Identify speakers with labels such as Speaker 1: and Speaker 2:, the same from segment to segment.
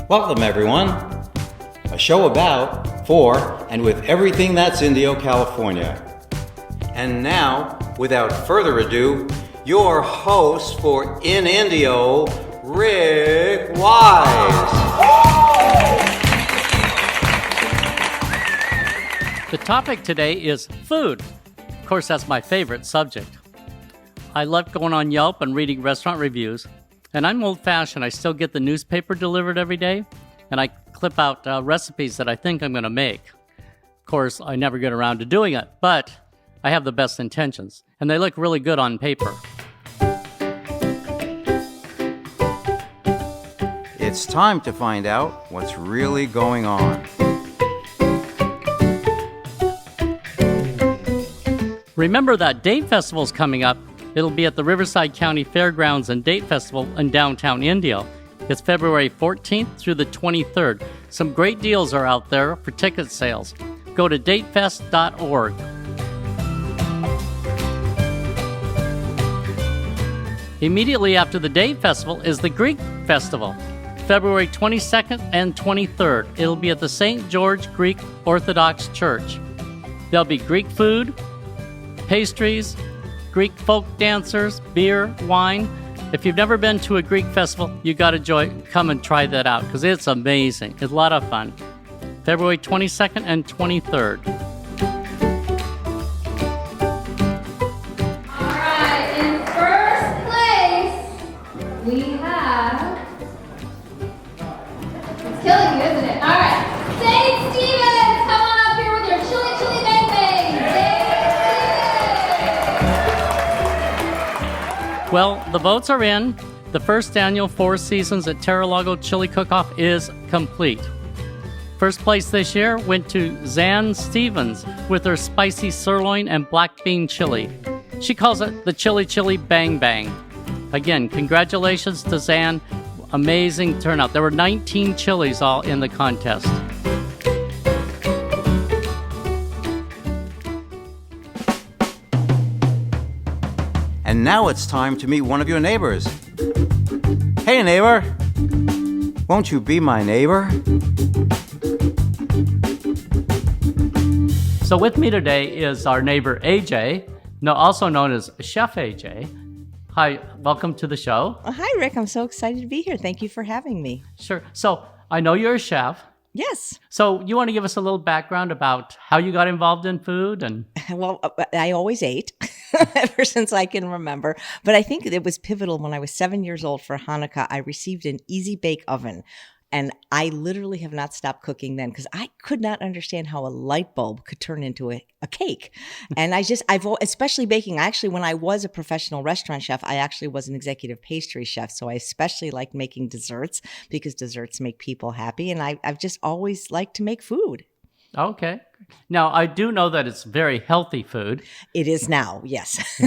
Speaker 1: Welcome, everyone. A show about, for, and with everything that's Indio, California. And now, without further ado, your host for In Indio, Rick Wise.
Speaker 2: The topic today is food. Of course, that's my favorite subject. I love going on Yelp and reading restaurant reviews. And I'm old-fashioned. I still get the newspaper delivered every day, and I clip out recipes that I think I'm going to make. Of course, I never get around to doing it, but I have the best intentions, and they look really good on paper.
Speaker 1: It's time to find out what's really going on.
Speaker 2: Remember that Date Festival's coming up. It'll be at the Riverside County Fairgrounds and Date Festival in downtown Indio. It's February 14th through the 23rd. Some great deals are out there for ticket sales. Go to datefest.org. Immediately after the Date Festival is the Greek Festival, February 22nd and 23rd. It'll be at the St. George Greek Orthodox Church. There'll be Greek food, pastries, Greek folk dancers, beer, wine. If you've never been to a Greek festival, you got to come and try that out because it's amazing. It's a lot of fun. February 22nd and 23rd.
Speaker 3: All right, in first place, we have... It's killing you, isn't it? All right, St. Stephen's, come on up here with your chili chili bang bang.
Speaker 2: Well, the votes are in. The first annual Four Seasons at Terra-Lago Chili Cook-Off is complete. First place this year went to Zan Stevens with her spicy sirloin and black bean chili. She calls it the Chili Chili Bang Bang. Again, congratulations to Zan. Amazing turnout. There were 19 chilies all in the contest.
Speaker 1: And now it's time to meet one of your neighbors. Hey, neighbor. Won't you be my neighbor?
Speaker 2: So with me today is our neighbor AJ, also known as Chef AJ. Hi, welcome to the show.
Speaker 4: Hi, Rick. I'm so excited to be here. Thank you for having me.
Speaker 2: Sure. So I know you're a chef.
Speaker 4: Yes.
Speaker 2: So you want to give us a little background about how you got involved in food? And
Speaker 4: Well, I always ate ever since I can remember. But I think it was pivotal when I was 7 years old for Hanukkah. I received an Easy Bake Oven. And I literally have not stopped cooking then because I could not understand how a light bulb could turn into a cake. And especially baking. Actually, when I was a professional restaurant chef, I actually was an executive pastry chef. So I especially liked making desserts because desserts make people happy. And I've just always liked to make food.
Speaker 2: okay. Now, I do know that it's very healthy food.
Speaker 4: It is now, yes.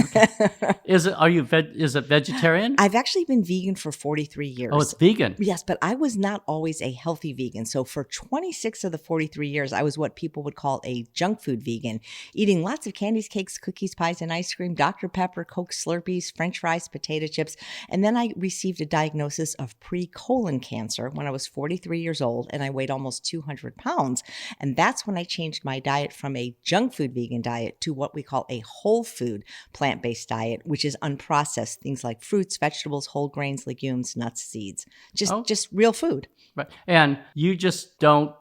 Speaker 2: Is it vegetarian?
Speaker 4: I've actually been vegan for 43 years.
Speaker 2: Oh, it's vegan.
Speaker 4: Yes, but I was not always a healthy vegan. So for 26 of the 43 years, I was what people would call a junk food vegan, eating lots of candies, cakes, cookies, pies, and ice cream, Dr. Pepper, Coke, Slurpees, French fries, potato chips. And then I received a diagnosis of pre-colon cancer when I was 43 years old, and I weighed almost 200 pounds. And that's when I changed my diet from a junk food vegan diet to what we call a whole food plant-based diet, which is unprocessed, things like fruits, vegetables, whole grains, legumes, nuts, seeds, just real food.
Speaker 2: Right. And you just don't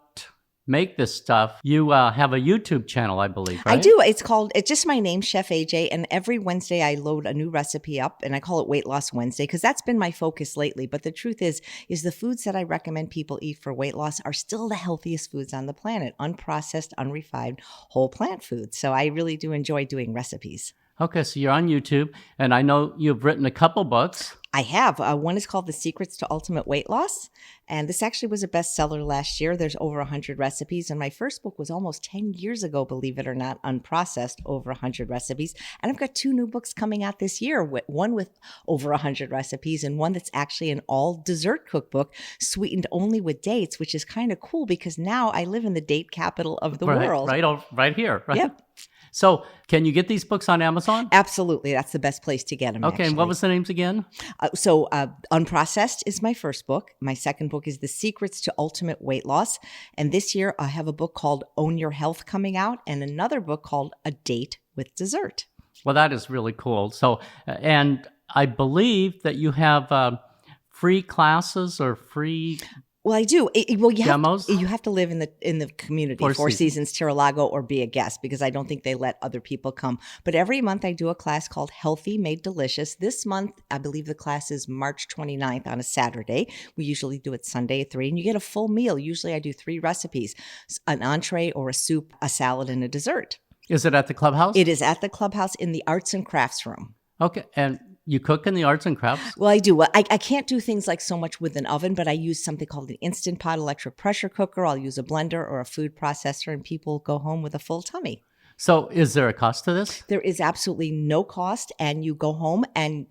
Speaker 2: make this stuff. You have a YouTube channel, I believe, right?
Speaker 4: I do. It's just my name, Chef AJ. And every Wednesday I load a new recipe up and I call it Weight Loss Wednesday because that's been my focus lately. But the truth is the foods that I recommend people eat for weight loss are still the healthiest foods on the planet, unprocessed, unrefined, whole plant foods. So I really do enjoy doing recipes.
Speaker 2: Okay, so you're on YouTube, and I know you've written a couple books.
Speaker 4: I have. One is called The Secrets to Ultimate Weight Loss. And this actually was a bestseller last year. There's over 100 recipes. And my first book was almost 10 years ago, believe it or not, unprocessed, over 100 recipes. And I've got 2 new books coming out this year, one with over 100 recipes and one that's actually an all dessert cookbook sweetened only with dates, which is kind of cool because now I live in the date capital of the world.
Speaker 2: Right here. Right?
Speaker 4: Yep.
Speaker 2: So can you get these books on Amazon?
Speaker 4: Absolutely. That's the best place to get them.
Speaker 2: Okay,
Speaker 4: actually.
Speaker 2: and what was the names again?
Speaker 4: Unprocessed is my first book. My second book is The Secrets to Ultimate Weight Loss. And this year I have a book called Own Your Health coming out and another book called A Date with Dessert.
Speaker 2: Well, that is really cool. So, and I believe that you have free classes or free...
Speaker 4: Well, I do.
Speaker 2: Demos?
Speaker 4: You have to live in the community, Four Seasons, Tira-Lago, or be a guest because I don't think they let other people come. But every month I do a class called Healthy Made Delicious. This month, I believe the class is March 29th on a Saturday. We usually do it Sunday at 3, and you get a full meal. Usually I do 3 recipes, an entree or a soup, a salad, and a dessert.
Speaker 2: Is it at the clubhouse?
Speaker 4: It is at the clubhouse in the arts and crafts room.
Speaker 2: Okay, and you cook in the arts and crafts?
Speaker 4: Well, I do. Well, I can't do things like so much with an oven, but I use something called an Instant Pot electric pressure cooker. I'll use a blender or a food processor, and people go home with a full tummy.
Speaker 2: So is there a cost to this?
Speaker 4: There is absolutely no cost, and you go home and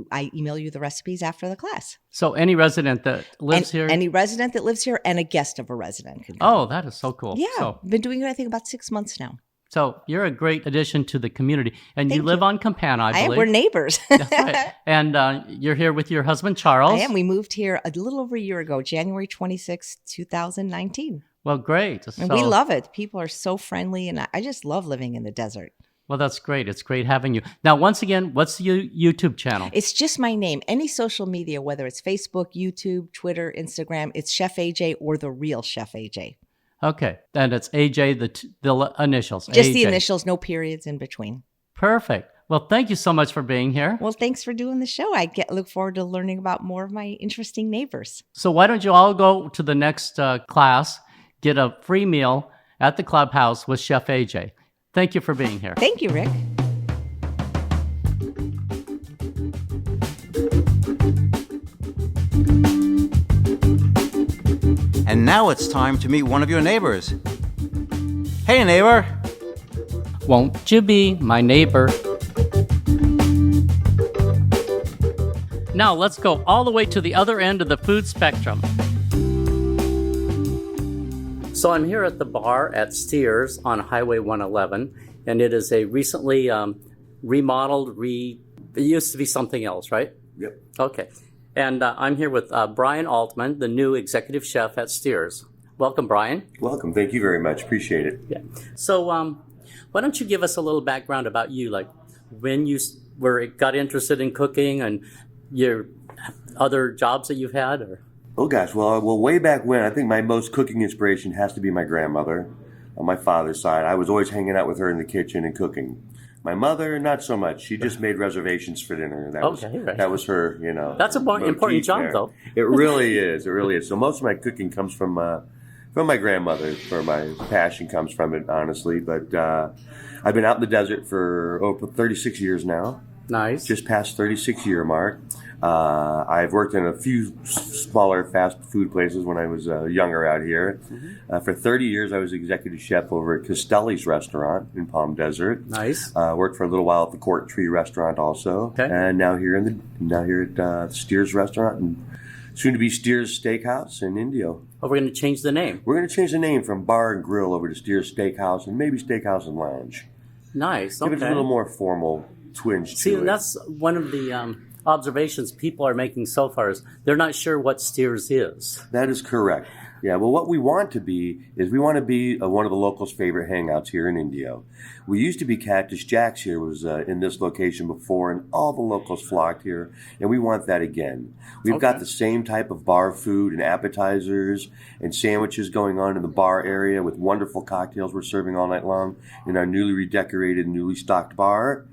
Speaker 4: I email you the recipes after the class.
Speaker 2: So any resident that lives here?
Speaker 4: Any resident that lives here and a guest of a resident can come.
Speaker 2: Oh, that is so cool.
Speaker 4: Yeah,
Speaker 2: So,
Speaker 4: I've been doing it, I think, about 6 months now.
Speaker 2: so you're a great addition to the community. And you
Speaker 4: Thank
Speaker 2: live
Speaker 4: you.
Speaker 2: on Campana, I believe.
Speaker 4: We're neighbors.
Speaker 2: That's right. And you're here with your husband, Charles.
Speaker 4: I am. We moved here a little over a year ago, January 26, 2019.
Speaker 2: Well, great.
Speaker 4: And we love it. People are so friendly, and I just love living in the desert.
Speaker 2: Well, that's great. It's great having you. Now, once again, what's your YouTube channel?
Speaker 4: It's just my name. Any social media, whether it's Facebook, YouTube, Twitter, Instagram, it's Chef AJ or The Real Chef AJ.
Speaker 2: Okay. And it's AJ, the initials.
Speaker 4: Just
Speaker 2: AJ.
Speaker 4: the initials, no periods in between.
Speaker 2: Perfect. Well, thank you so much for being here.
Speaker 4: Well, thanks for doing the show. I look forward to learning about more of my interesting neighbors.
Speaker 2: So why don't you all go to the next class, get a free meal at the clubhouse with Chef AJ. Thank you for being here.
Speaker 4: Thank you, Rick.
Speaker 1: And now it's time to meet one of your neighbors. Hey, neighbor.
Speaker 2: Won't you be my neighbor? Now let's go all the way to the other end of the food spectrum. So I'm here at the bar at Steers on Highway 111, and it is a recently remodeled, it used to be something else, right?
Speaker 5: Yep.
Speaker 2: Okay. And I'm here with Brian Altman, the new executive chef at Steers. Welcome, Brian.
Speaker 5: Welcome. Thank you very much. Appreciate it.
Speaker 2: Yeah. So why don't you give us a little background about you, like when you got interested in cooking and your other jobs that you've had? Or?
Speaker 5: Oh, gosh. Well, way back when, I think my most cooking inspiration has to be my grandmother on my father's side. I was always hanging out with her in the kitchen and cooking. My mother, not so much. She just made reservations for dinner. That was her, you know.
Speaker 2: That's an important job,
Speaker 5: there.
Speaker 2: though.
Speaker 5: It really is. It really is. So most of my cooking comes from my grandmother. For my passion comes from it, honestly. But I've been out in the desert for over 36 years now.
Speaker 2: Nice.
Speaker 5: Just past 36-year mark. I've worked in a few smaller fast food places when I was younger out here. Mm-hmm. For 30 years, I was executive chef over at Castelli's restaurant in Palm Desert.
Speaker 2: Nice.
Speaker 5: Worked for a little while at the Court Tree restaurant also. Okay. And now here at the Steers restaurant and soon to be Steers Steakhouse in Indio.
Speaker 2: Oh, we're going to change the name.
Speaker 5: We're going to change the name from Bar and Grill over to Steers Steakhouse and maybe Steakhouse and Lounge.
Speaker 2: Nice.
Speaker 5: Give it a little more formal twinge to it.
Speaker 2: See, that's one of the observations people are making so far is they're not sure what Steers is.
Speaker 5: That is correct. Yeah, well, what we want to be is one of the locals' favorite hangouts here in Indio. We used to be Cactus Jack's here, was in this location before, and all the locals flocked here, and we want that again. We've got the same type of bar food and appetizers and sandwiches going on in the bar area with wonderful cocktails we're serving all night long in our newly redecorated, newly stocked bar.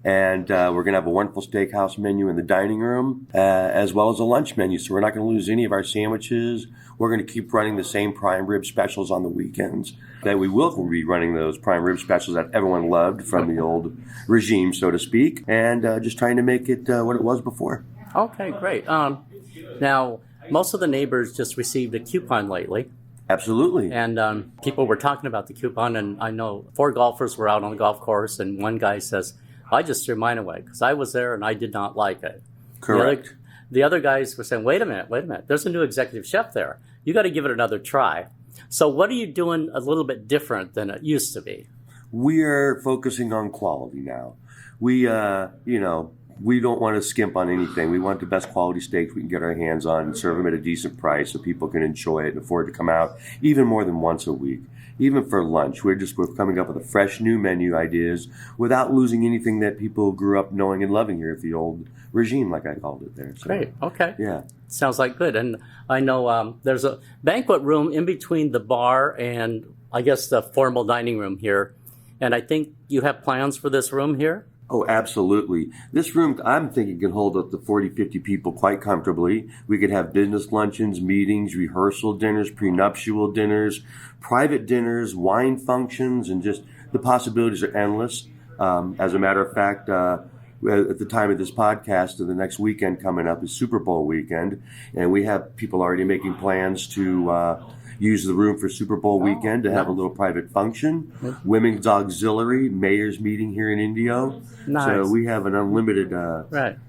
Speaker 5: And we're going to have a wonderful steakhouse menu in the dining room, as well as a lunch menu. So we're not going to lose any of our sandwiches. We're going to keep running the same prime rib specials on the weekends. That we will be running those prime rib specials that everyone loved from the old regime, so to speak, and just trying to make it what it was before.
Speaker 2: Okay, great. Now, most of the neighbors just received a coupon lately.
Speaker 5: Absolutely.
Speaker 2: And people were talking about the coupon, and I know 4 golfers were out on the golf course, and one guy says, I just threw mine away because I was there and I did not like it.
Speaker 5: Correct.
Speaker 2: The other guys were saying, wait a minute. There's a new executive chef there. You got to give it another try. So what are you doing a little bit different than it used to be?
Speaker 5: We are focusing on quality now. We don't want to skimp on anything. We want the best quality steaks we can get our hands on and serve them at a decent price so people can enjoy it and afford to come out even more than once a week. Even for lunch, we're coming up with a fresh new menu ideas without losing anything that people grew up knowing and loving here at the old regime, like I called it there. So,
Speaker 2: great. Okay.
Speaker 5: Yeah.
Speaker 2: Sounds like good. And I know there's a banquet room in between the bar and I guess the formal dining room here. And I think you have plans for this room here?
Speaker 5: Oh, absolutely. This room, I'm thinking, can hold up to 40, 50 people quite comfortably. We could have business luncheons, meetings, rehearsal dinners, prenuptial dinners, private dinners, wine functions, and just the possibilities are endless. As a matter of fact, at the time of this podcast, the next weekend coming up is Super Bowl weekend, and we have people already making plans to use the room for Super Bowl weekend to have a little private function. Women's Auxiliary, mayor's meeting here in Indio.
Speaker 2: Nice.
Speaker 5: So we have an unlimited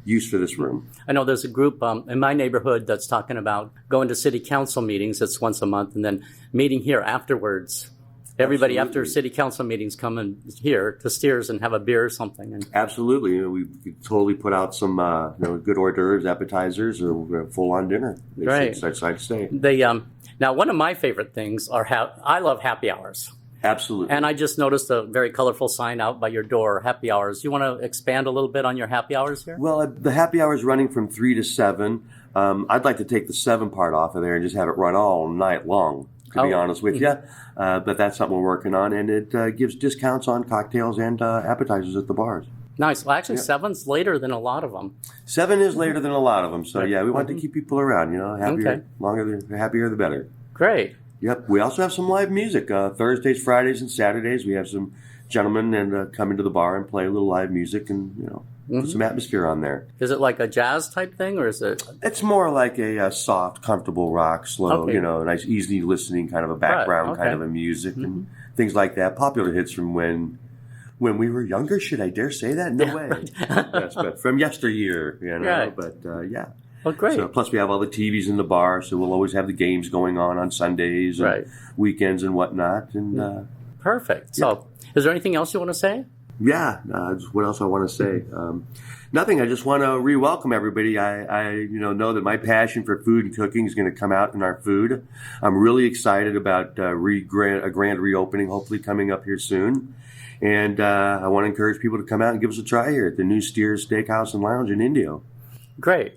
Speaker 5: use for this room.
Speaker 2: I know there's a group in my neighborhood that's talking about going to city council meetings. It's once a month, and then meeting here afterwards. Everybody after city council meetings come in here to Steers and have a beer or something. And
Speaker 5: absolutely. We could totally put out some good hors d'oeuvres, appetizers, or full-on dinner.
Speaker 2: Right.
Speaker 5: I'd say.
Speaker 2: Now, one of my favorite things are I love happy hours.
Speaker 5: Absolutely.
Speaker 2: And I just noticed a very colorful sign out by your door, happy hours. You want to expand a little bit on your happy hours here?
Speaker 5: Well, the happy hour is running from 3 to 7. I'd like to take the 7 part off of there and just have it run all night long, to be honest with you. But that's something we're working on, and it gives discounts on cocktails and appetizers at the bars.
Speaker 2: Nice. Well, actually, 7's later than a lot of them.
Speaker 5: 7 is later than a lot of them. So, yeah, we want to keep people around, happier, the happier the better.
Speaker 2: Great.
Speaker 5: Yep. We also have some live music. Thursdays, Fridays, and Saturdays, we have some gentlemen and come into the bar and play a little live music and, put some atmosphere on there.
Speaker 2: Is it like a jazz type thing, or is it?
Speaker 5: It's more like a soft, comfortable rock, slow, nice, easy listening kind of a background kind of a music and things like that. Popular hits from when we were younger. Should I dare say that? No way.
Speaker 2: Right.
Speaker 5: Yes, but from yesteryear,
Speaker 2: Right.
Speaker 5: But yeah.
Speaker 2: Well, great.
Speaker 5: So, plus, we have all the TVs in the bar, so we'll always have the games going on Sundays and weekends and whatnot. And
Speaker 2: perfect. So, is there anything else you want to say?
Speaker 5: Yeah. What else I want to say? Nothing. I just want to re-welcome everybody. I know that my passion for food and cooking is going to come out in our food. I'm really excited about a grand reopening, hopefully coming up here soon. And I want to encourage people to come out and give us a try here at the new Steers Steakhouse and Lounge in Indio.
Speaker 2: Great.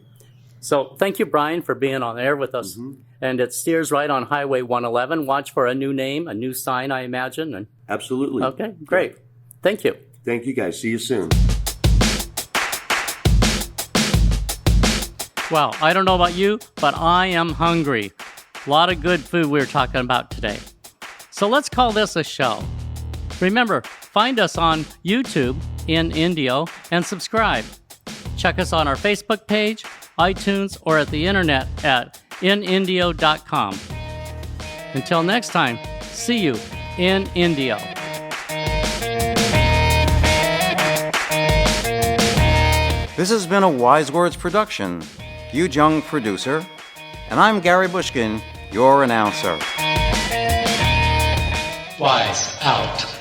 Speaker 2: So thank you, Brian, for being on air with us. And it Steers right on Highway 111. Watch for a new name, a new sign, I imagine. And
Speaker 5: absolutely.
Speaker 2: Okay, great. Thank you.
Speaker 5: Thank you, guys. See you soon.
Speaker 2: Well, I don't know about you, but I am hungry. A lot of good food we were talking about today. So let's call this a show. Remember, find us on YouTube in Indio and subscribe. Check us on our Facebook page, iTunes, or at the internet at inindio.com. Until next time, see you in Indio.
Speaker 1: This has been a WiseWords production. Hugh Jung, producer, and I'm Gary Bushkin, your announcer.
Speaker 2: Wise out.